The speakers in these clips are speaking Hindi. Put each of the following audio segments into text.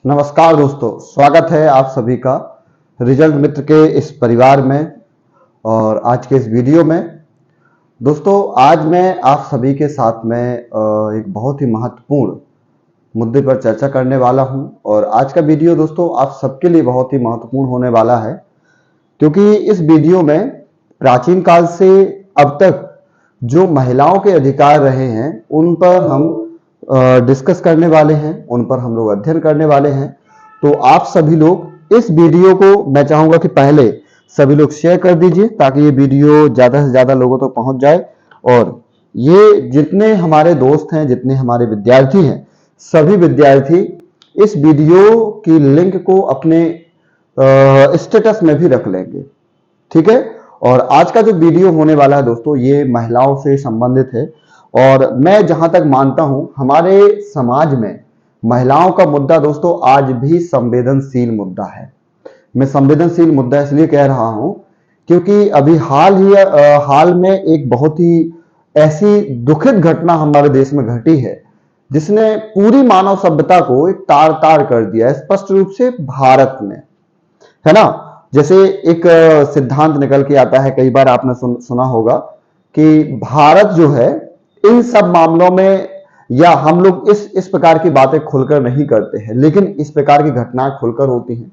नमस्कार दोस्तों, स्वागत है आप सभी का रिजल्ट मित्र के इस परिवार में। और आज के इस वीडियो में दोस्तों आज मैं आप सभी के साथ में एक बहुत ही महत्वपूर्ण मुद्दे पर चर्चा करने वाला हूं। और आज का वीडियो दोस्तों आप सबके लिए बहुत ही महत्वपूर्ण होने वाला है, क्योंकि इस वीडियो में प्राचीन काल से अब तक जो महिलाओं के अधिकार रहे हैं उन पर हम डिस्कस करने वाले हैं, उन पर हम लोग अध्ययन करने वाले हैं। तो आप सभी लोग इस वीडियो को मैं चाहूंगा कि पहले सभी लोग शेयर कर दीजिए, ताकि ये वीडियो ज्यादा से ज्यादा लोगों तक पहुंच जाए। और ये जितने हमारे दोस्त हैं, जितने हमारे विद्यार्थी हैं, सभी विद्यार्थी इस वीडियो की लिंक को अपने स्टेटस में भी रख लेंगे, ठीक है। और आज का जो वीडियो होने वाला है दोस्तों, ये महिलाओं से संबंधित है। और मैं जहां तक मानता हूं, हमारे समाज में महिलाओं का मुद्दा दोस्तों आज भी संवेदनशील मुद्दा है। मैं संवेदनशील मुद्दा इसलिए कह रहा हूं क्योंकि अभी हाल में एक बहुत ही ऐसी दुखद घटना हमारे देश में घटी है, जिसने पूरी मानव सभ्यता को एक तार तार कर दिया है, स्पष्ट रूप से भारत में, है ना। जैसे एक सिद्धांत निकल के आता है, कई बार आपने सुना होगा कि भारत जो है इन सब मामलों में, या हम लोग इस प्रकार की बातें खुलकर नहीं करते हैं, लेकिन इस प्रकार की घटनाएं खुलकर होती हैं।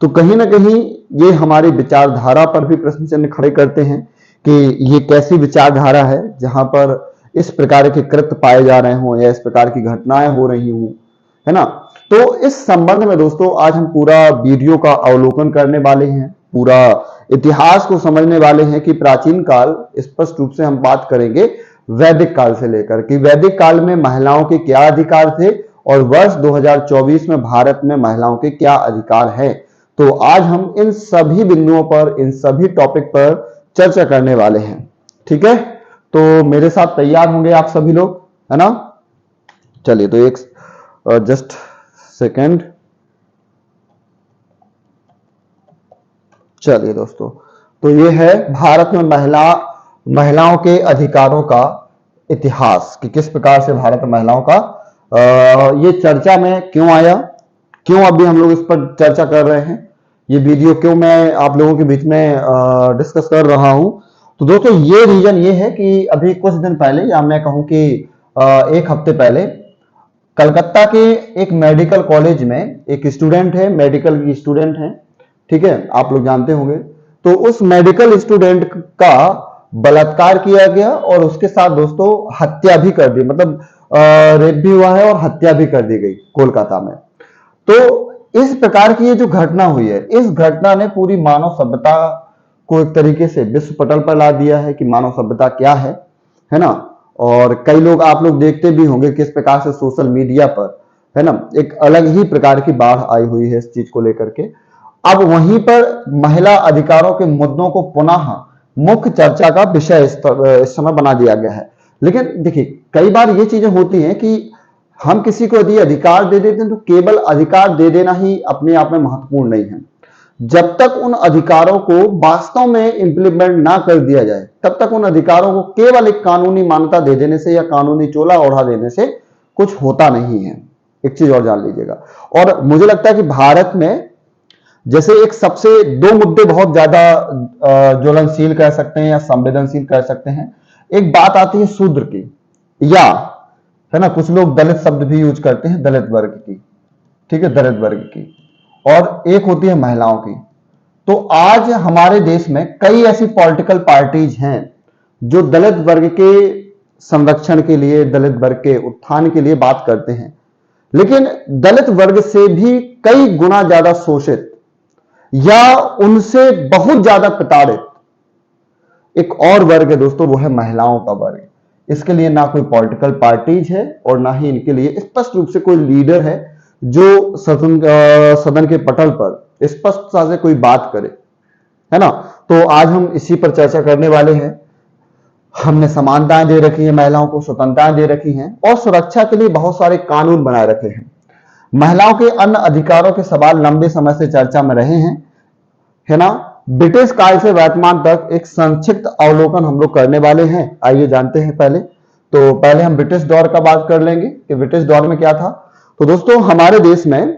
तो कहीं ना कहीं ये हमारी विचारधारा पर भी प्रश्न चिन्ह खड़े करते हैं कि ये कैसी विचारधारा है जहां पर इस प्रकार के कृत्य पाए जा रहे हों या इस प्रकार की घटनाएं हो रही हों, है ना। तो इस संबंध में दोस्तों आज हम पूरा वीडियो का अवलोकन करने वाले हैं, पूरा इतिहास को समझने वाले हैं कि प्राचीन काल, स्पष्ट रूप से हम बात करेंगे वैदिक काल से लेकर कि वैदिक काल में महिलाओं के क्या अधिकार थे और वर्ष 2024 में भारत में महिलाओं के क्या अधिकार है। तो आज हम इन सभी बिंदुओं पर, इन सभी टॉपिक पर चर्चा करने वाले हैं, ठीक है। तो मेरे साथ तैयार होंगे आप सभी लोग, है ना। चलिए, तो एक जस्ट सेकेंड। चलिए दोस्तों, तो ये है भारत में महिलाओं के अधिकारों का इतिहास कि किस प्रकार से भारत में महिलाओं का ये चर्चा में क्यों आया, क्यों अभी हम लोग इस पर चर्चा कर रहे हैं, ये वीडियो क्यों मैं आप लोगों के बीच में डिस्कस कर रहा हूं। तो दोस्तों ये रीजन ये है कि अभी कुछ दिन पहले, या मैं कहूं कि एक हफ्ते पहले, कलकत्ता के एक मेडिकल कॉलेज में एक स्टूडेंट है, मेडिकल की स्टूडेंट है, ठीक है, आप लोग जानते होंगे। तो उस मेडिकल स्टूडेंट का बलात्कार किया गया और उसके साथ दोस्तों हत्या भी कर दी, मतलब रेप भी हुआ है और हत्या भी कर दी गई कोलकाता में। तो इस प्रकार की ये जो घटना हुई है, इस घटना ने पूरी मानव सभ्यता को एक तरीके से विश्व पटल पर ला दिया है कि मानव सभ्यता क्या है ना। और कई लोग, आप लोग देखते भी होंगे किस प्रकार से सोशल मीडिया पर, है ना, एक अलग ही प्रकार की बाढ़ आई हुई है इस चीज को लेकर के। अब वहीं पर महिला अधिकारों के मुद्दों को पुनः मुख्य चर्चा का विषय इस समय बना दिया गया है। लेकिन देखिए, कई बार ये चीजें होती हैं कि हम किसी को यदि अधिकार दे देते हैं तो केवल अधिकार दे देना ही अपने आप में महत्वपूर्ण नहीं है। जब तक उन अधिकारों को वास्तव में इंप्लीमेंट ना कर दिया जाए, तब तक उन अधिकारों को केवल एक कानूनी मान्यता दे देने से या कानूनी चोला ओढ़ा देने से कुछ होता नहीं है। एक चीज और जान लीजिएगा। और मुझे लगता है कि भारत में जैसे एक सबसे दो मुद्दे बहुत ज्यादा ज्वलनशील कह सकते हैं या संवेदनशील कह सकते हैं। एक बात आती है शूद्र की, या है ना, कुछ लोग दलित शब्द भी यूज करते हैं, दलित वर्ग की, ठीक है, दलित वर्ग की। और एक होती है महिलाओं की। तो आज हमारे देश में कई ऐसी पॉलिटिकल पार्टीज हैं जो दलित वर्ग के संरक्षण के लिए, दलित वर्ग के उत्थान के लिए बात करते हैं, लेकिन दलित वर्ग से भी कई गुना ज्यादा शोषित या उनसे बहुत ज्यादा प्रताड़ित एक और वर्ग है दोस्तों, वो है महिलाओं का वर्ग। इसके लिए ना कोई पॉलिटिकल पार्टीज है और ना ही इनके लिए स्पष्ट रूप से कोई लीडर है जो सदन के पटल पर स्पष्टता से कोई बात करे, है ना। तो आज हम इसी पर चर्चा करने वाले हैं। हमने समानताएं दे रखी है, महिलाओं को स्वतंत्रताएं दे रखी हैं और सुरक्षा के लिए बहुत सारे कानून बनाए रखे हैं। महिलाओं के अन्य अधिकारों के सवाल लंबे समय से चर्चा में रहे हैं, है ना। ब्रिटिश काल से वर्तमान तक एक संक्षिप्त अवलोकन हम लोग करने वाले हैं। आइए जानते हैं पहले। तो पहले हम ब्रिटिश दौर का बात कर लेंगे कि ब्रिटिश दौर में क्या था। तो दोस्तों हमारे देश में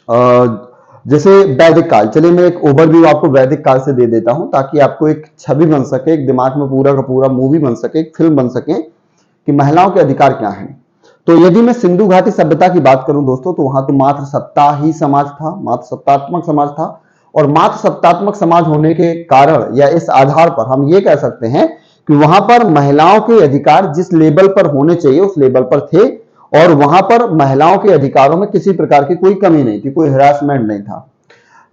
जैसे वैदिक काल, चलिए मैं एक ओवरव्यू आपको वैदिक काल से दे देता हूं ताकि आपको एक छवि बन सके, एक दिमाग में पूरा का पूरा मूवी बन सके, एक फिल्म बन सके कि महिलाओं के अधिकार क्या हैं। तो यदि मैं सिंधु घाटी सभ्यता की बात करूं दोस्तों, तो वहां तो मात्र सत्ता ही समाज था, मात्र सत्तात्मक समाज था। और मात्र सत्तात्मक समाज होने के कारण या इस आधार पर हम ये कह सकते हैं कि वहां पर महिलाओं के अधिकार जिस लेवल पर होने चाहिए उस लेवल पर थे, और वहां पर महिलाओं के अधिकारों में किसी प्रकार की कोई कमी नहीं थी, कोई हरासमेंट नहीं था।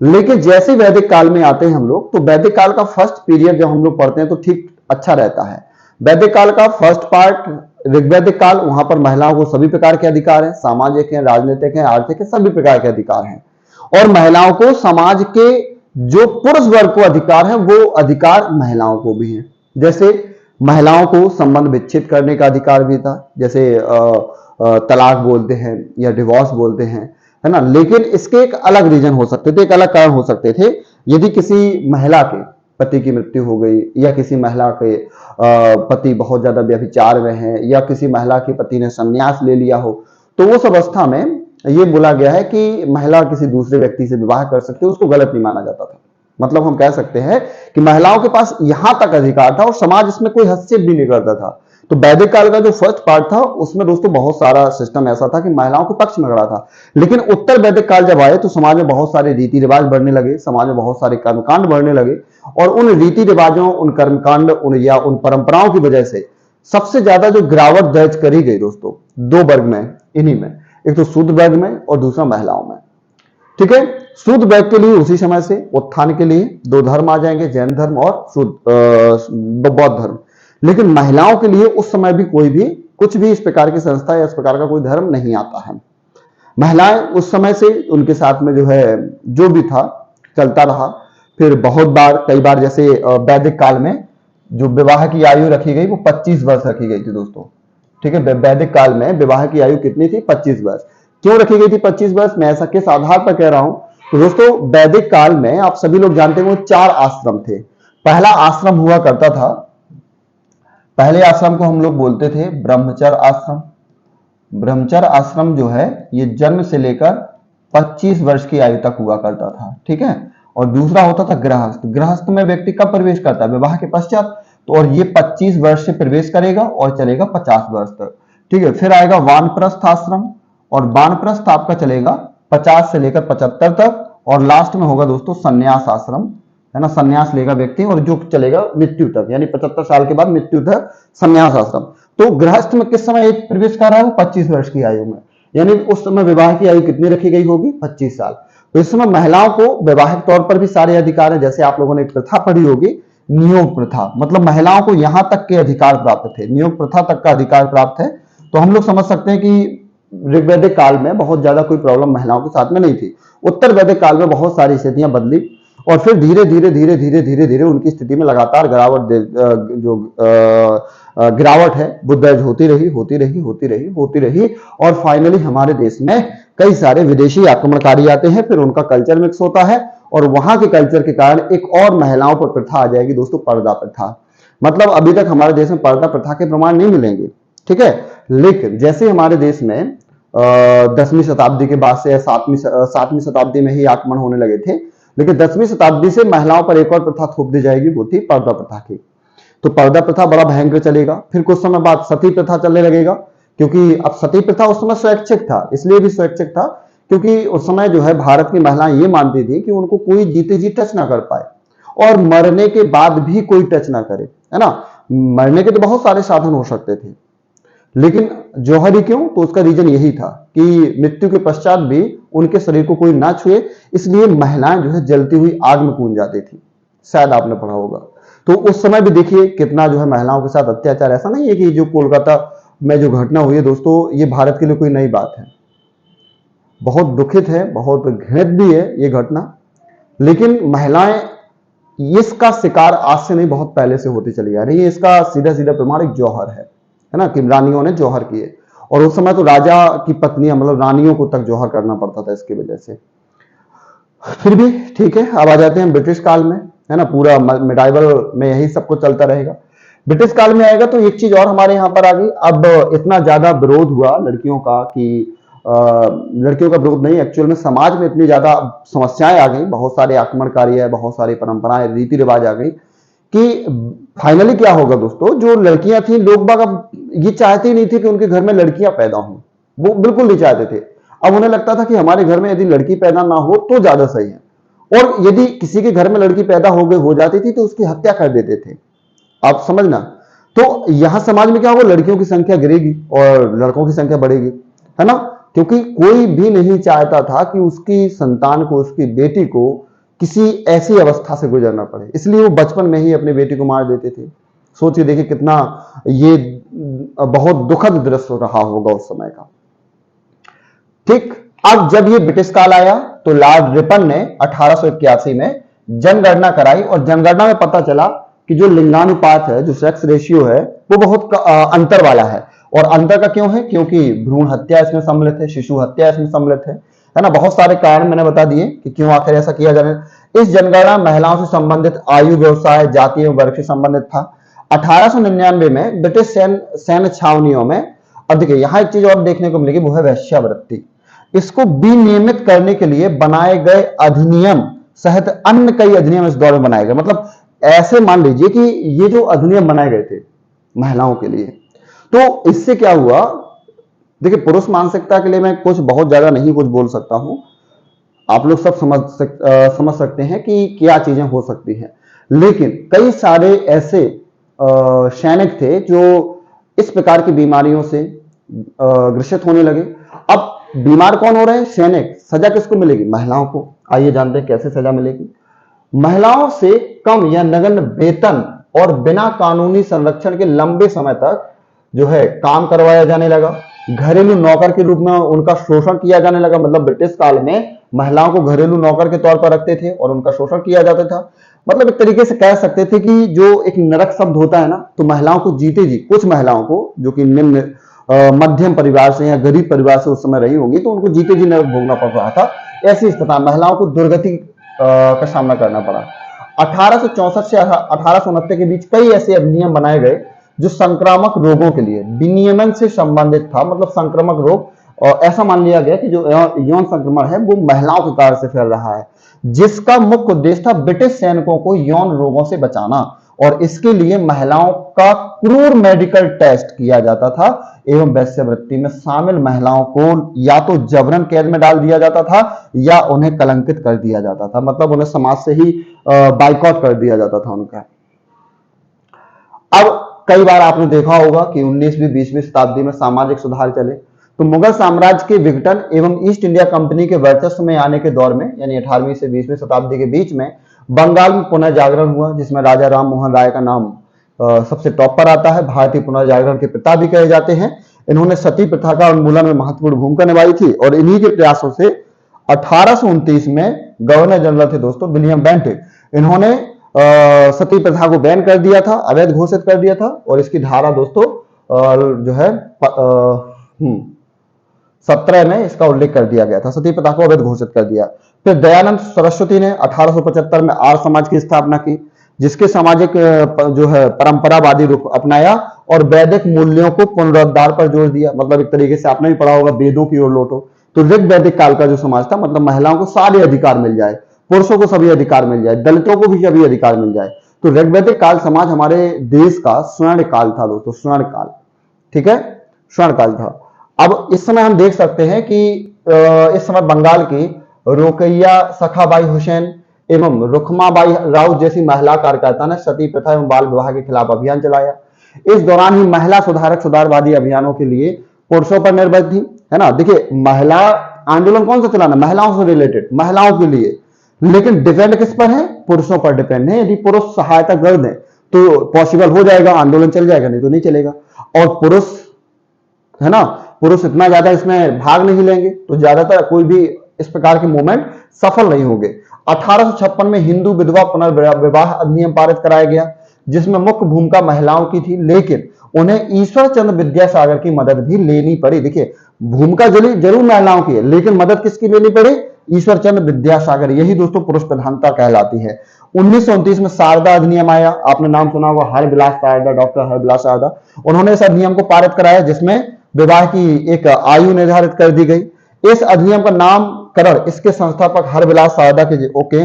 लेकिन जैसे वैदिक काल में आते हैं हम लोग, तो वैदिक काल का फर्स्ट पीरियड जब हम लोग पढ़ते हैं तो ठीक अच्छा रहता है। वैदिक काल का फर्स्ट पार्ट ऋग्वैदिक काल, वहां पर महिलाओं को सभी प्रकार के अधिकार हैं, सामाजिक हैं, राजनीतिक हैं, आर्थिक हैं, सभी प्रकार के अधिकार हैं। और महिलाओं को समाज के जो पुरुष वर्ग को अधिकार है वो अधिकार महिलाओं को भी है। जैसे महिलाओं को संबंध विच्छेद करने का अधिकार भी था, जैसे तलाक बोलते हैं या डिवोर्स बोलते हैं, है ना। लेकिन इसके एक अलग रीजन हो सकते थे, एक अलग कारण हो सकते थे। यदि किसी महिला के पति की मृत्यु हो गई, या किसी महिला के पति बहुत ज्यादा व्यभिचार में है, या किसी महिला के पति ने संन्यास ले लिया हो, तो उस अवस्था में ये बोला गया है कि महिला किसी दूसरे व्यक्ति से विवाह कर सकती है, उसको गलत नहीं माना जाता था। मतलब हम कह सकते हैं कि महिलाओं के पास यहां तक अधिकार था और समाज इसमें कोई हस्तक्षेप भी नहीं करता था। तो वैदिक काल का जो फर्स्ट पार्ट था उसमें दोस्तों बहुत सारा सिस्टम ऐसा था कि महिलाओं के पक्ष में खड़ा था। लेकिन उत्तर वैदिक काल जब आए तो समाज में बहुत सारे रीति रिवाज बढ़ने लगे, समाज में बहुत सारे कर्मकांड बढ़ने लगे, और उन रीति रिवाजों, उन कर्मकांड, या उन परंपराओं की वजह से सबसे ज्यादा जो गिरावट दर्ज करी गई दोस्तों, दो वर्ग में, इन्हीं में, एक तो शूद्र वर्ग में और दूसरा महिलाओं में। ठीक है, शूद्र वर्ग के लिए उसी समय से उत्थान के लिए दो धर्म आ जाएंगे, जैन धर्म और बौद्ध धर्म। लेकिन महिलाओं के लिए उस समय भी कोई भी कुछ भी इस प्रकार की संस्था या इस प्रकार का कोई धर्म नहीं आता है। महिलाएं उस समय से उनके साथ में जो है जो भी था चलता रहा। फिर बहुत बार, कई बार, जैसे वैदिक काल में जो विवाह की आयु रखी गई वो 25 वर्ष रखी गई थी दोस्तों। ठीक है, वैदिक काल में विवाह की आयु कितनी थी? 25 वर्ष। क्यों रखी गई थी 25 वर्ष? मैं ऐसा किस आधार पर कह रहा हूं? तो दोस्तों वैदिक काल में आप सभी लोग जानते हैं वो 4 आश्रम थे। पहला आश्रम हुआ करता था, पहले आश्रम को हम लोग बोलते थे ब्रह्मचर्य आश्रम। ब्रह्मचर्य आश्रम जो है ये जन्म से लेकर 25 वर्ष की आयु तक हुआ करता था। ठीक है, और दूसरा होता था गृहस्थ। गृहस्थ में व्यक्ति कब प्रवेश करता है? विवाह के पश्चात। तो और ये 25 वर्ष से प्रवेश करेगा और चलेगा 50 वर्ष तक। ठीक है, फिर आएगा वानप्रस्थ आश्रम, और वानप्रस्थ आपका चलेगा 50 से लेकर 75 तक, और लास्ट में होगा दोस्तों संन्यास आश्रम, है ना। संन्यास लेगा व्यक्ति और जो चलेगा मृत्यु तक, यानी 75 साल के बाद मृत्यु तक संन्यास आश्रम। तो गृहस्थ में किस समय प्रवेश कर रहा है? वो 25 वर्ष की आयु में, यानी उस समय विवाह की आयु कितनी रखी गई होगी? 25 साल। तो इस समय महिलाओं को वैवाहिक तौर पर भी सारे अधिकार है। जैसे आप लोगों ने एक प्रथा पढ़ी होगी, नियोग प्रथा, मतलब महिलाओं को यहां तक के अधिकार प्राप्त थे, नियोग प्रथा तक का अधिकार प्राप्त है। तो हम लोग समझ सकते हैं कि ऋग्वैदिक काल में बहुत ज्यादा कोई प्रॉब्लम महिलाओं के साथ में नहीं थी। उत्तर वैदिक काल में बहुत सारी स्थितियां बदली, और फिर धीरे धीरे धीरे धीरे धीरे धीरे उनकी स्थिति में लगातार गिरावट है वो दर्ज होती रही, होती रही, होती रही, होती रही, और फाइनली हमारे देश में कई सारे विदेशी आक्रमणकारी आते हैं, फिर उनका कल्चर मिक्स होता है, और वहां के कल्चर के कारण एक और महिलाओं पर प्रथा आ जाएगी दोस्तों, पर्दा प्रथा। मतलब अभी तक हमारे देश में पर्दा प्रथा के प्रमाण नहीं मिलेंगे। ठीक है, लेकिन जैसे हमारे देश में 10वीं शताब्दी के बाद से 7वीं शताब्दी में ही आक्रमण होने लगे थे, लेकिन 10वीं शताब्दी से महिलाओं पर एक और प्रथा थोप दी जाएगी, वो थी पर्दा प्रथा की। तो पर्दा प्रथा बड़ा भयंकर चलेगा। फिर कुछ समय बाद सती प्रथा चलने लगेगा, क्योंकि अब सती प्रथा उस समय स्वैच्छिक था। इसलिए भी स्वैच्छिक था क्योंकि उस समय जो है भारत की महिलाएं ये मानती थी कि उनको कोई जीते जी टच ना कर पाए, और मरने के बाद भी कोई टच ना करे, है ना। मरने के तो बहुत सारे साधन हो सकते थे, लेकिन जौहरी क्यों? तो उसका रीजन यही था कि मृत्यु के पश्चात भी उनके शरीर को कोई ना छुए, इसलिए महिलाएं जो है जलती हुई आग में कूद जाती थी। शायद आपने पढ़ा होगा। तो उस समय भी देखिए कितना जो है महिलाओं के साथ अत्याचार। ऐसा नहीं है कि जो कोलकाता में जो घटना हुई है दोस्तों, ये भारत के लिए कोई नई बात है, बहुत दुखित है, बहुत घृणित भी है ये घटना। लेकिन महिलाएं इसका शिकार आज से नहीं, बहुत पहले से होती चली आ रही है। इसका सीधा सीधा प्रमाण एक जौहर है ना, कि रानियों ने जौहर किए, और उस समय तो राजा की पत्नियां, मतलब रानियों को तक जौहर करना पड़ता था इसकी वजह से। फिर भी ठीक है, अब आ जाते हैं ब्रिटिश काल में, है ना। पूरा मिडाइवल में यही सब कुछ चलता रहेगा। ब्रिटिश काल में आएगा तो एक चीज और हमारे यहाँ पर आ गई। अब इतना ज्यादा विरोध हुआ लड़कियों का कि लड़कियों का विरोध नहीं, एक्चुअल में समाज में इतनी ज्यादा समस्याएं आ गई, बहुत सारे आक्रमणकारी है, बहुत सारी परंपराएं, रीति रिवाज आ गई कि फाइनली क्या होगा दोस्तों, जो लड़कियां थी, लोग बाग अब ये चाहते ही नहीं थे कि उनके घर में लड़कियां पैदा हों, वो बिल्कुल नहीं चाहते थे। अब उन्हें लगता था कि हमारे घर में यदि लड़की पैदा ना हो तो ज्यादा सही है, और यदि किसी के घर में लड़की पैदा हो जाती थी तो उसकी हत्या कर देते थे। आप समझना, तो यहां समाज में क्या होगा, लड़कियों की संख्या गिरेगी और लड़कों की संख्या बढ़ेगी, है ना, क्योंकि कोई भी नहीं चाहता था कि उसकी संतान को, उसकी बेटी को किसी ऐसी अवस्था से गुजरना पड़े, इसलिए वो बचपन में ही अपनी बेटी को मार देते थे। सोचिए, देखिए कितना ये बहुत दुखद दृश्य रहा होगा उस समय का। ठीक, अब जब ये ब्रिटिश काल आया तो लॉर्ड रिपन ने 1881 में जनगणना कराई, और जनगणना में पता चला कि जो लिंगानुपात है, जो सेक्स रेशियो है, वो बहुत अंतर वाला है। और अंतर का क्यों है, क्योंकि भ्रूण हत्या इसमें सम्मिलित है, शिशु हत्या इसमें सम्मिलित है ना, बहुत सारे कारण मैंने बता दिए कि क्यों आखिर ऐसा किया जा रहा है। इस जनगणना महिलाओं से संबंधित आयु, व्यवसाय, जाति एवं वर्ग से संबंधित था। 1899 में ब्रिटिश सैन्य छावनियों में, और देखिए यहां एक चीज और देखने को मिलेगी, वो है वेश्यावृत्ति। इसको विनियमित करने के लिए बनाए गए अधिनियम सहित अन्य कई अधिनियम इस दौर में बनाए गए। मतलब ऐसे मान लीजिए कि ये जो अधिनियम बनाए गए थे महिलाओं के लिए, तो इससे क्या हुआ, देखिए पुरुष मानसिकता के लिए मैं कुछ बहुत ज्यादा नहीं कुछ बोल सकता हूं, आप लोग सब समझ सकते हैं कि क्या चीजें हो सकती हैं। लेकिन कई सारे ऐसे सैनिक थे जो इस प्रकार की बीमारियों से ग्रसित होने लगे। अब बीमार कौन हो रहे हैं, सैनिक। सजा किसको मिलेगी, महिलाओं को। आइए जानते हैं कैसे सजा मिलेगी। महिलाओं से कम या नगण्य वेतन और बिना कानूनी संरक्षण के लंबे समय तक जो है काम करवाया जाने लगा। घरेलू नौकर के रूप में उनका शोषण किया जाने लगा। मतलब ब्रिटिश काल में महिलाओं को घरेलू नौकर के तौर पर रखते थे और उनका शोषण किया जाता था। मतलब एक तरीके से कह सकते थे कि जो एक नरक शब्द होता है ना, तो महिलाओं को जीते जी, कुछ महिलाओं को जो कि निम्न मध्यम परिवार से या गरीब परिवार से उस समय रही होंगी, तो उनको जीते जी नरक भोगना पड़ रहा था। ऐसी स्थिति महिलाओं को दुर्गति का सामना करना पड़ा। 1864 से 1869 के बीच कई ऐसे अधिनियम बनाए गए जो संक्रामक रोगों के लिए विनियमन से संबंधित था। मतलब संक्रामक रोग, और ऐसा मान लिया गया कि जो यौन संक्रमण है वो महिलाओं के कारण से फैल रहा है, जिसका मुख्य उद्देश्य था ब्रिटिश सैनिकों को यौन रोगों से बचाना। और इसके लिए महिलाओं का क्रूर मेडिकल टेस्ट किया जाता था एवं वेश्यावृत्ति में शामिल महिलाओं को या तो जबरन कैद में डाल दिया जाता था या उन्हें कलंकित कर दिया जाता था। मतलब उन्हें समाज से ही बाइकआउट कर दिया जाता था उनका। अब कई बार आपने देखा होगा कि 19वीं 20वीं शताब्दी में सामाजिक सुधार चले, तो मुगल साम्राज्य के विघटन एवं ईस्ट इंडिया कंपनी के वर्चस्व में आने के दौर में, यानी 18वीं से 20वीं शताब्दी के बीच में बंगाल में पुनर्जागरण हुआ, जिसमें राजा राम मोहन राय का नाम सबसे टॉप पर आता है। भारतीय पुनर्जागरण के पिता भी कहे जाते हैं। इन्होंने सती प्रथा का उन्मूलन में महत्वपूर्ण भूमिका निभाई थी और इन्हीं के प्रयासों से 1829 में गवर्नर जनरल थे दोस्तों विलियम बेंटिक, इन्होंने सती प्रथा को बैन कर दिया था, अवैध घोषित कर दिया था। और इसकी धारा दोस्तों जो है 17 में इसका उल्लेख कर दिया गया था, सती प्रथा को अवैध घोषित कर दिया। फिर दयानंद सरस्वती ने 1875 में आर्य समाज की स्थापना की, जिसके सामाजिक जो है परंपरावादी रुख अपनाया और वैदिक मूल्यों को पुनरुद्धार पर जोर दिया। मतलब एक तरीके से आपने भी पढ़ा होगा, वेदों की ओर लौटो। तो ऋग वैदिक काल का जो समाज था, मतलब महिलाओं को सारे अधिकार मिल जाए, पुरुषों को सभी अधिकार मिल जाए, दलितों को भी सभी अधिकार मिल जाए। तो ऋग वैदिक काल समाज हमारे देश का स्वर्ण काल था दोस्तों, स्वर्ण काल। ठीक है, स्वर्ण काल था। अब इस समय हम देख सकते हैं कि इस समय बंगाल की रोकैया सखाबाई हुसैन एवं रुखमाबाई राउत जैसी महिला कार्यकर्ता ने सती प्रथा एवं बाल विवाह के खिलाफ अभियान चलाया। इस दौरान ही महिला सुधारवादी अभियानों के लिए पुरुषों पर निर्भर थी, है ना। देखिए महिला आंदोलन कौन सा चलाना, महिलाओं से रिलेटेड, महिलाओं के लिए, लेकिन डिपेंड किस पर है, पुरुषों पर डिपेंड है। यदि पुरुष सहायता कर दें तो पॉसिबल हो जाएगा, आंदोलन चल जाएगा, नहीं तो नहीं चलेगा। और पुरुष, है ना, पुरुष इतना ज्यादा इसमें भाग नहीं लेंगे तो ज्यादातर कोई भी इस प्रकार के मूवमेंट सफल नहीं होंगे। 1856 में हिंदू विधवा पुनर्विवाह अधिनियम पारित कराया गया, जिसमें मुख्य भूमिका महिलाओं की थी, लेकिन उन्हें ईश्वर चंद्र विद्यासागर की मदद भी लेनी पड़ी। देखिए भूमिका जरूर महिलाओं की है, लेकिन मदद किसकी लेनी पड़ी, ईश्वर चंद्र विद्यासागर। यही दोस्तों पुरुष प्रधानता कहलाती है। 1929 में शारदा अधिनियम आया, आपने नाम सुना होगा, हरविलास शारदा, डॉक्टर हरविलास शारदा। उन्होंने इस अधिनियम को पारित कराया, जिसमें विवाह की एक आयु निर्धारित कर दी गई। इस अधिनियम का नामकरण इसके संस्थापक हरविलास सारदा के ओके।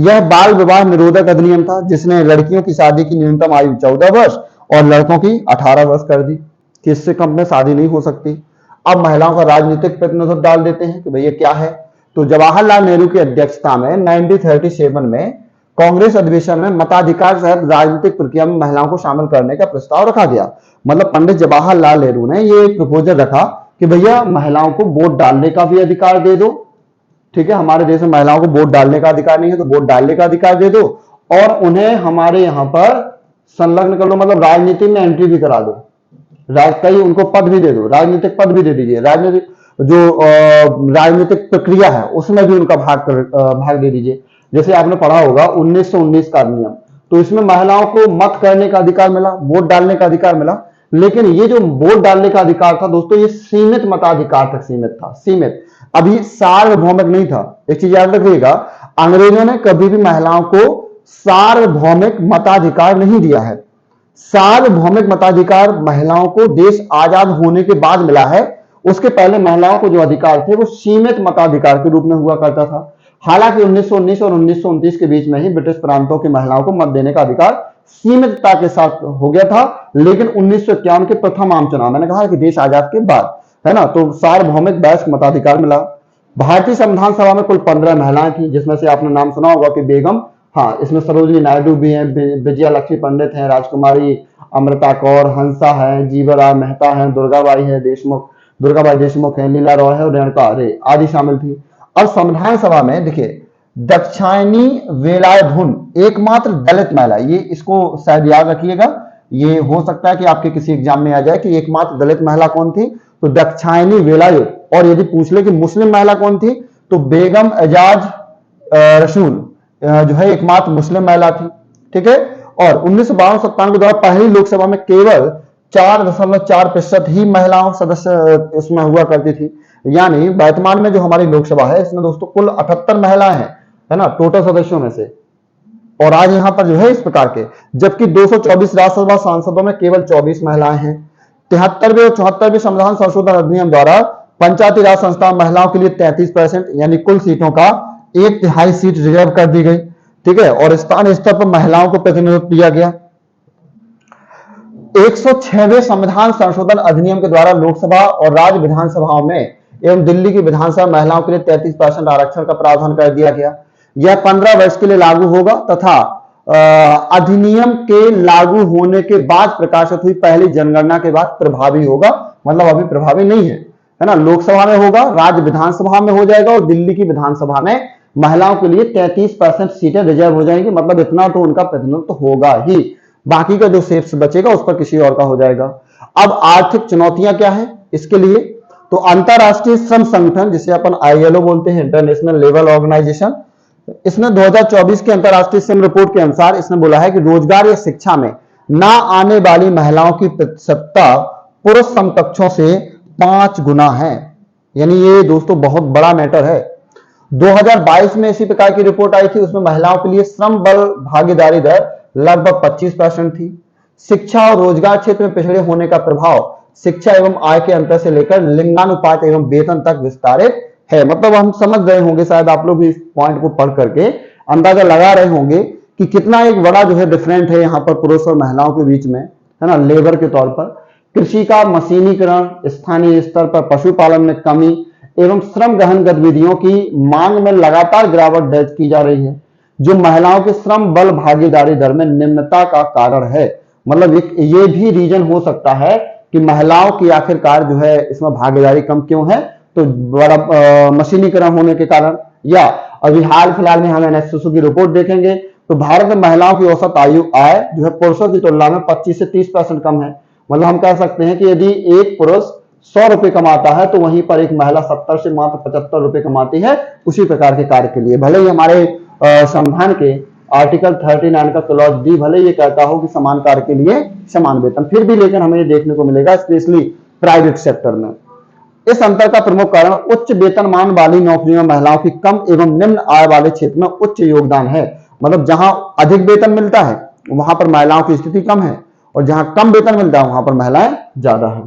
यह बाल विवाह निरोधक अधिनियम था जिसने लड़कियों की शादी की न्यूनतम आयु 14 वर्ष और लड़कों की 18 वर्ष कर दी कि इससे कम में शादी नहीं हो सकती। अब महिलाओं का राजनीतिक प्रतिनिधित्व डाल देते हैं कि भैया क्या है। तो जवाहरलाल नेहरू की अध्यक्षता में 1937 में कांग्रेस अधिवेशन में मताधिकार सहित राजनीतिक प्रक्रिया में महिलाओं को शामिल करने का प्रस्ताव रखा गया। मतलब पंडित जवाहरलाल नेहरू ने ये प्रपोजल रखा कि भैया महिलाओं को वोट डालने का भी अधिकार दे दो। ठीक है, हमारे देश में महिलाओं को वोट डालने का अधिकार नहीं है तो वोट डालने का अधिकार दे दो और उन्हें हमारे यहाँ पर संलग्न कर लो, मतलब राजनीति में एंट्री भी करा दो, कई उनको पद भी दे दो, राजनीतिक पद भी दे दीजिए, राजनीतिक जो राजनीतिक प्रक्रिया है उसमें भी उनका भाग दे दीजिए। जैसे आपने पढ़ा होगा 1919 का अधिनियम, तो इसमें महिलाओं को मत करने का अधिकार मिला, वोट डालने का अधिकार मिला। लेकिन ये जो वोट डालने का अधिकार था दोस्तों, ये सीमित मताधिकार तक सीमित था, सीमित, अभी सार्वभौमिक नहीं था। एक चीज याद रखिएगा, अंग्रेजों ने कभी भी महिलाओं को सार्वभौमिक मताधिकार नहीं दिया है। सार्वभौमिक मताधिकार महिलाओं को देश आजाद होने के बाद मिला है। उसके पहले महिलाओं को जो अधिकार थे वो सीमित मताधिकार के रूप में हुआ करता था। हालांकि 1919 और 1929 के बीच में ही ब्रिटिश प्रांतों की महिलाओं को मत देने का अधिकार सीमितता के साथ हो गया था। लेकिन 1951 के प्रथम आम चुनाव, मैंने कहा कि देश आजाद के बाद, है ना, तो सार्वभौमिक वयस्क मताधिकार मिला। भारतीय संविधान सभा में कुल 15 महिलाएं थी, जिसमें से आपने नाम सुना होगा कि बेगम, हाँ, इसमें सरोजिनी नायडू भी हैं, विजया लक्ष्मी पंडित हैं, राजकुमारी अमृता कौर, हंसा है, जीवनराम मेहता है, दुर्गाबाई देशमुख है, लीला रॉय है और रेणुका रे आदि शामिल थी। अब संविधान सभा में देखिए, दक्षायनी वेलायुधन एकमात्र दलित महिला, ये इसको शायद याद रखिएगा, ये हो सकता है कि आपके किसी एग्जाम में आ जाए कि एकमात्र दलित महिला कौन थी, तो दक्षायनी वेलायुध। और यदि पूछ ले कि मुस्लिम महिला कौन थी, तो बेगम एजाज रसूल जो है एकमात्र मुस्लिम महिला थी। ठीक है, और 1952-57 के दौरान पहली लोकसभा में केवल 4.4% ही महिलाओं सदस्य इसमें हुआ करती थी। यानी वर्तमान में जो हमारी लोकसभा है इसमें दोस्तों कुल 78 महिलाएं हैं, है ना, टोटल सदस्यों में से। और आज यहां पर जो है इस प्रकार के, जबकि 224 राज्यसभा सांसदों में केवल 24 महिलाएं हैं। 73वें और 74वें संविधान संशोधन अधिनियम द्वारा पंचायती राज संस्था महिलाओं के लिए 33% यानी कुल सीटों का 1/3 सीट रिजर्व कर दी गई। ठीक है, और स्थानीय स्तर पर महिलाओं को प्रतिनिधित्व दिया गया। 106वें संविधान संशोधन अधिनियम के द्वारा लोकसभा और राज्य विधानसभाओं में एवं दिल्ली की विधानसभा महिलाओं के लिए 33% आरक्षण का प्रावधान कर दिया गया। यह 15 वर्ष के लिए लागू होगा तथा अधिनियम के लागू होने के बाद प्रकाशित हुई पहली जनगणना के बाद प्रभावी होगा। मतलब अभी प्रभावी नहीं है, है ना, लोकसभा में होगा, राज्य विधानसभा में हो जाएगा और दिल्ली की विधानसभा में महिलाओं के लिए 33% सीटें रिजर्व हो जाएंगी। मतलब इतना तो उनका प्रतिनिधित्व होगा ही, बाकी का जो शेष बचेगा उस पर किसी और का हो जाएगा। अब आर्थिक चुनौतियां क्या है इसके लिए, तो अंतरराष्ट्रीय श्रम संगठन जिसे अपन ILO बोलते हैं, इंटरनेशनल लेबर ऑर्गेनाइजेशन, इसने 2024 की अंतरराष्ट्रीय श्रम रिपोर्ट के अनुसार इसने बोला है कि रोजगार या शिक्षा में ना आने वाली महिलाओं की प्रतिशतता पुरुष समकक्षों से 5 गुना है। यानी ये दोस्तों बहुत बड़ा मैटर है। 2022 में इसी प्रकार की रिपोर्ट आई थी, उसमें महिलाओं के लिए श्रम बल भागीदारी दर लगभग 25% थी। शिक्षा और रोजगार क्षेत्र में पिछड़े होने का प्रभाव शिक्षा एवं आय के अंतर से लेकर लिंगानुपात एवं वेतन तक विस्तारित है। मतलब हम समझ रहे होंगे, शायद आप लोग भी इस पॉइंट को पढ़ करके अंदाजा लगा रहे होंगे कि कितना एक बड़ा जो है डिफरेंट है यहाँ पर पुरुष और महिलाओं के बीच में, है ना, लेबर के तौर पर। कृषि का मशीनीकरण, स्थानीय स्तर पर पशुपालन में कमी एवं श्रम गहन गतिविधियों की मांग में लगातार गिरावट दर्ज की जा रही है, जो महिलाओं के श्रम बल भागीदारी दर में निम्नता का कारण है। मतलब ये भी रीजन हो सकता है कि महिलाओं की आखिरकार जो है इसमें भागीदारी कम क्यों है, तो बड़ा मशीनीकरण होने के कारण, या अभी हाल फिलहाल में हम NSSO की रिपोर्ट देखेंगे तो भारत में महिलाओं की औसत आय जो है पुरुषों की तुलना में 25 से 30% कम है। मतलब हम कह सकते हैं कि यदि एक पुरुष 100 रुपए कमाता है तो वहीं पर एक महिला 70 से मात्र 75 रुपए कमाती है उसी प्रकार के कार्य के लिए। भले ही हमारे संविधान के आर्टिकल 39 का क्लॉज डी भले ये कहता हो कि समान कार्य के लिए समान वेतन, फिर भी लेकिन हमें ये देखने को मिलेगा स्पेशली प्राइवेट सेक्टर में। इस अंतर का प्रमुख कारण उच्च वेतनमान वाली नौकरियों में महिलाओं की कम एवं निम्न आय वाले क्षेत्र में उच्च योगदान है। मतलब जहां अधिक वेतन मिलता है वहां पर महिलाओं की स्थिति कम है और जहां कम वेतन मिलता है वहां पर महिलाएं ज्यादा है।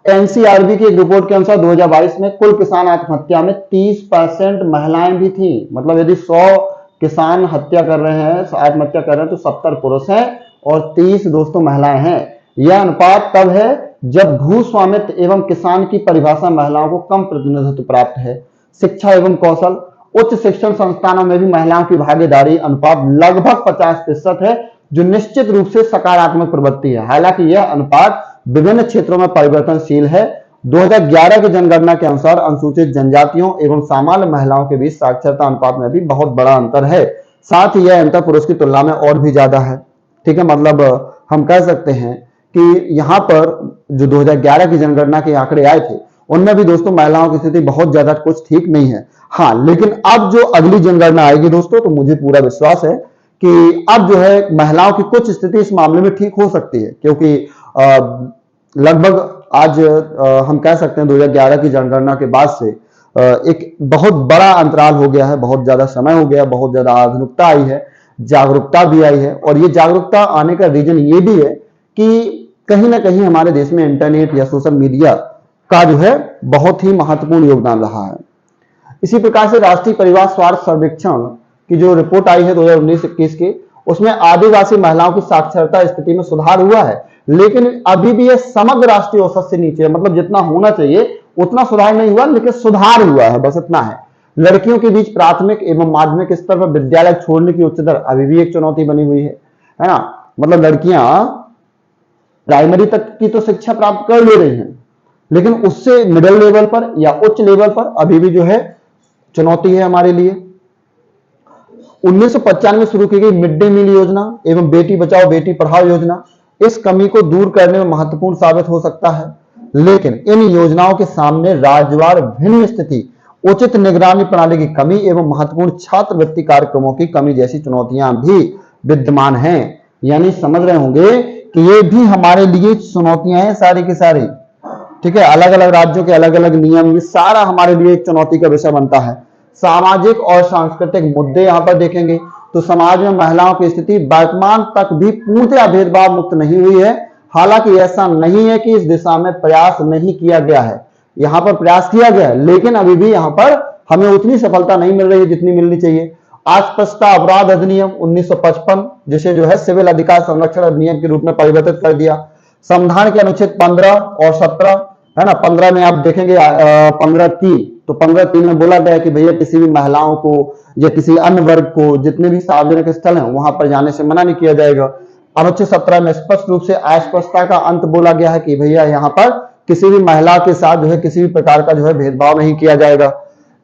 एनसीआरबी की एक रिपोर्ट के अनुसार 2022 में कुल किसान आत्महत्या में 30% महिलाएं भी थी। मतलब यदि 100 किसान हत्या कर रहे हैं, आत्महत्या कर रहे हैं, तो 70 पुरुष हैं और 30 दोस्तों महिलाएं हैं। यह अनुपात तब है जब भू स्वामित्व एवं किसान की परिभाषा महिलाओं को कम प्रतिनिधित्व प्राप्त है। शिक्षा एवं कौशल, उच्च शिक्षण संस्थानों में भी महिलाओं की भागीदारी अनुपात लगभग 50% है, जो निश्चित रूप से सकारात्मक प्रवृत्ति है। हालांकि यह अनुपात विभिन्न क्षेत्रों में परिवर्तनशील है। 2011 की जनगणना के अनुसार अनुसूचित जनजातियों एवं सामान्य महिलाओं के बीच साक्षरता अनुपात में भी बहुत बड़ा अंतर है। साथ ही यह अंतर पुरुष की तुलना में और भी ज्यादा है। ठीक है, मतलब हम कह सकते हैं कि यहाँ पर जो 2011 की जनगणना के आंकड़े आए थे उनमें भी दोस्तों महिलाओं की स्थिति बहुत ज्यादा कुछ ठीक नहीं है। हाँ, लेकिन अब जो अगली जनगणना आएगी दोस्तों, तो मुझे पूरा विश्वास है कि अब जो है महिलाओं की कुछ स्थिति इस मामले में ठीक हो सकती है, क्योंकि लगभग आज हम कह सकते हैं 2011 की जनगणना के बाद से एक बहुत बड़ा अंतराल हो गया है, बहुत ज्यादा समय हो गया, बहुत ज्यादा आधुनिकता आई है, जागरूकता भी आई है। और ये जागरूकता आने का रीजन ये भी है कि कहीं ना कहीं हमारे देश में इंटरनेट या सोशल मीडिया का जो है बहुत ही महत्वपूर्ण योगदान रहा है। इसी प्रकार से राष्ट्रीय परिवार स्वार्थ सर्वेक्षण की जो रिपोर्ट आई है 2019-21 की, उसमें आदिवासी महिलाओं की साक्षरता स्थिति में सुधार हुआ है, लेकिन अभी भी यह समग्र राष्ट्रीय औसत से नीचे है। मतलब जितना होना चाहिए उतना सुधार नहीं हुआ, लेकिन सुधार हुआ है, बस इतना है। लड़कियों के बीच प्राथमिक एवं माध्यमिक स्तर पर विद्यालय छोड़ने की उच्च दर अभी भी एक चुनौती बनी हुई है ना। मतलब लड़कियां प्राइमरी तक की तो शिक्षा प्राप्त कर ले रही हैं, लेकिन उससे मिडिल लेवल पर या उच्च लेवल पर अभी भी जो है चुनौती है हमारे लिए। 1995 में शुरू की गई मिड डे मील योजना एवं बेटी बचाओ बेटी पढ़ाओ योजना इस कमी को दूर करने में महत्वपूर्ण साबित हो सकता है, लेकिन इन योजनाओं के सामने राज्यवार भिन्न स्थिति, उचित निगरानी प्रणाली की कमी एवं महत्वपूर्ण छात्रवृत्ति कार्यक्रमों की कमी जैसी चुनौतियां भी विद्यमान हैं। यानी समझ रहे होंगे कि ये भी हमारे लिए चुनौतियां हैं सारी की सारी। ठीक है, अलग अलग राज्यों के अलग अलग नियम, ये सारा हमारे लिए एक चुनौती का विषय बनता है। सामाजिक और सांस्कृतिक मुद्दे यहां पर देखेंगे तो समाज में महिलाओं की स्थिति वर्तमान तक भी पूर्णतः भेदभाव मुक्त नहीं हुई है। हालांकि ऐसा नहीं है कि इस दिशा में प्रयास नहीं किया गया है, यहां पर प्रयास किया गया है, लेकिन अभी भी यहां पर हमें उतनी सफलता नहीं मिल रही है जितनी मिलनी चाहिए। अस्पष्टता अपराध अधिनियम 1955, जिसे जो है सिविल अधिकार संरक्षण अधिनियम के रूप में परिवर्तित कर दिया। संविधान के अनुच्छेद 15 और 17 है ना। 15 में आप देखेंगे 15(3), तो 15(3) में बोला गया कि भैया किसी भी महिलाओं को या किसी अन्य वर्ग को जितने भी सार्वजनिक स्थल हैं वहां पर जाने से मना नहीं किया जाएगा। अनुच्छेद 17 में स्पष्ट रूप से अस्पृश्यता का अंत बोला गया है कि भैया यहाँ पर किसी भी महिला के साथ जो है किसी भी प्रकार का जो है भेदभाव नहीं किया जाएगा।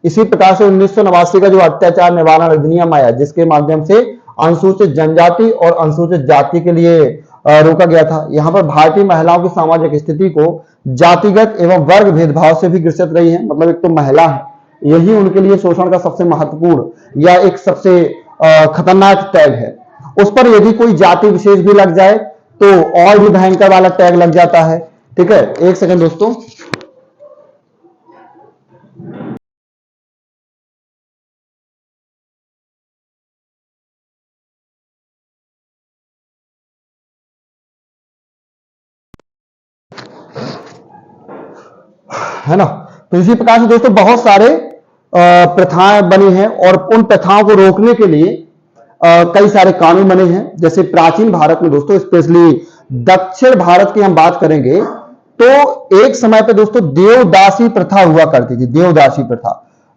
इसी प्रकार से 1989 का जो अत्याचार निवारण अधिनियम आया, जिसके माध्यम से अनुसूचित जनजाति और अनुसूचित जाति के लिए रोका गया था। यहाँ पर भारतीय महिलाओं की सामाजिक स्थिति को जातिगत एवं वर्ग भेदभाव से भी ग्रसित रही है। मतलब एक तो महिला है, यही उनके लिए शोषण का सबसे महत्वपूर्ण या एक सबसे खतरनाक टैग है। उस पर यदि कोई जाति विशेष भी लग जाए तो और भी भयंकर वाला टैग लग जाता है। ठीक है, एक सेकंड दोस्तों। है ना। तो इसी प्रकार से दोस्तों बहुत सारे प्रथाएं बनी हैं और उन प्रथाओं को रोकने के लिए कई सारे कानून बने हैं। जैसे प्राचीन भारत में दोस्तों, स्पेशली दक्षिण भारत की हम बात करेंगे तो एक समय पे दोस्तों देवदासी प्रथा हुआ करती थी। देवदासी प्रथा,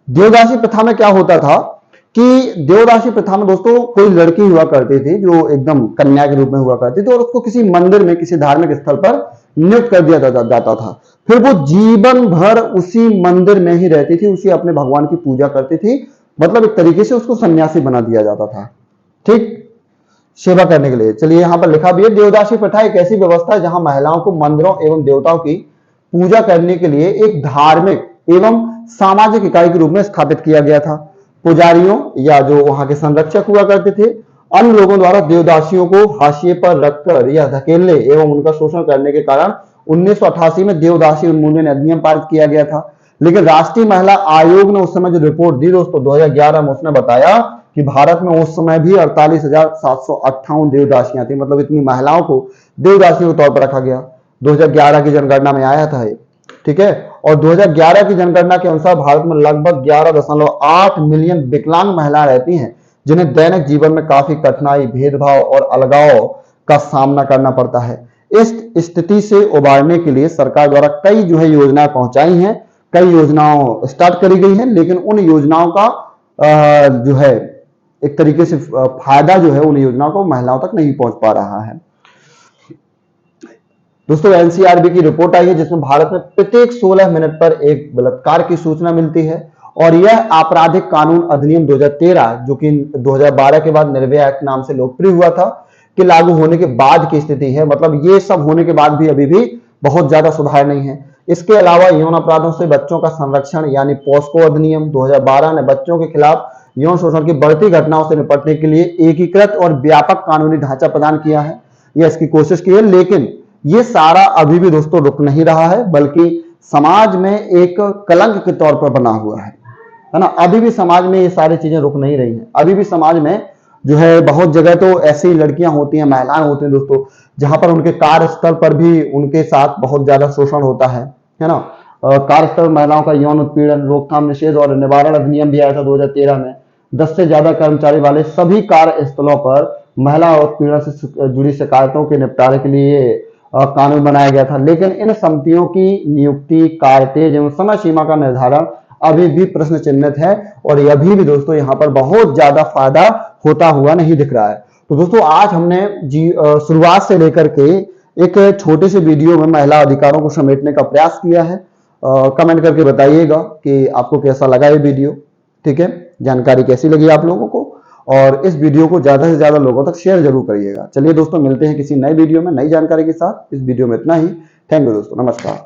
देवदासी प्रथा में क्या होता था कि देवदासी प्रथा में दोस्तों कोई लड़की हुआ करती थी जो एकदम कन्या के रूप में हुआ करती थी और उसको किसी मंदिर में किसी धार्मिक स्थल पर नियुक्त कर दिया जाता था। फिर वो जीवन भर उसी मंदिर में ही रहती थी, उसी अपने भगवान की पूजा करती थी। मतलब एक तरीके से उसको सन्यासी बना दिया जाता था, ठीक, सेवा करने के लिए। चलिए यहां पर लिखा भी है, देवदासी प्रथा एक ऐसी व्यवस्था है जहां महिलाओं को मंदिरों एवं देवताओं की पूजा करने के लिए एक धार्मिक एवं सामाजिक इकाई के रूप में स्थापित किया गया था। पुजारियों या जो वहां के संरक्षक हुआ करते थे, अन्य लोगों द्वारा देवदासियों को हाशिए पर रखकर या धकेलने एवं उनका शोषण करने के कारण 1988 में देवदासी उन्मूलन अधिनियम पारित किया गया था। लेकिन राष्ट्रीय महिला आयोग ने उस समय जो रिपोर्ट दी दोस्तों 2011 में, उसने बताया कि भारत में उस समय भी 48,758 देवदासियां थी। मतलब इतनी महिलाओं को देवदासियों के तौर पर रखा गया। 2011 की जनगणना में आया था। ठीक है। और 2011 की जनगणना के अनुसार भारत में लगभग 11.8 मिलियन विकलांग महिलाएं रहती हैं, जिन्हें दैनिक जीवन में काफी कठिनाई, भेदभाव और अलगाव का सामना करना पड़ता है। इस स्थिति से उबारने के लिए सरकार द्वारा कई जो है योजनाएं पहुंचाई हैं, कई योजनाओं स्टार्ट करी गई हैं, लेकिन उन योजनाओं का जो है एक तरीके से फायदा जो है उन योजनाओं को महिलाओं तक नहीं पहुंच पा रहा है। दोस्तों एनसीआरबी की रिपोर्ट आई है जिसमें भारत में प्रत्येक 16 मिनट पर एक बलात्कार की सूचना मिलती है, और यह आपराधिक कानून अधिनियम 2013 जो कि 2012 के बाद निर्भया एक्ट नाम से लोकप्रिय हुआ था कि लागू होने के बाद की स्थिति है। मतलब ये सब होने के बाद भी अभी भी बहुत ज्यादा सुधार नहीं है। इसके अलावा यौन अपराधों से बच्चों का संरक्षण यानी पॉस्को अधिनियम 2012 ने बच्चों के खिलाफ यौन शोषण की बढ़ती घटनाओं से निपटने के लिए एकीकृत और व्यापक कानूनी ढांचा प्रदान किया है, या इसकी कोशिश की है। लेकिन ये सारा अभी भी दोस्तों रुक नहीं रहा है, बल्कि समाज में एक कलंक के तौर पर बना हुआ है ना। अभी भी समाज में ये सारी चीजें रुक नहीं रही हैं। अभी भी समाज में जो है बहुत जगह तो ऐसी लड़कियां होती हैं, महिलाएं होती हैं दोस्तों, जहां पर उनके कार्यस्थल पर भी उनके साथ बहुत ज्यादा शोषण होता है ना। कार्यस्थल महिलाओं का यौन उत्पीड़न रोकथाम, निषेध और निवारण अधिनियम भी आया था 2013 में। 10 से ज्यादा कर्मचारी वाले सभी कार्यस्थलों पर महिला उत्पीड़न से जुड़ी शिकायतों के निपटारे के लिए कानून बनाया गया था। लेकिन इन समितियों की नियुक्ति, कार्यतेज एवं समय सीमा का निर्धारण अभी भी प्रश्न चिन्हित है, और अभी भी दोस्तों यहाँ पर बहुत ज्यादा फायदा होता हुआ नहीं दिख रहा है। तो दोस्तों आज हमने शुरुआत से लेकर के एक छोटे से वीडियो में महिला अधिकारों को समेटने का प्रयास किया है। कमेंट करके बताइएगा कि आपको कैसा लगा ये वीडियो, ठीक है, जानकारी कैसी लगी आप लोगों को, और इस वीडियो को ज्यादा से ज्यादा लोगों तक शेयर जरूर करिएगा। चलिए दोस्तों मिलते हैं किसी नए वीडियो में नई जानकारी के साथ। इस वीडियो में इतना ही। थैंक यू दोस्तों, नमस्कार।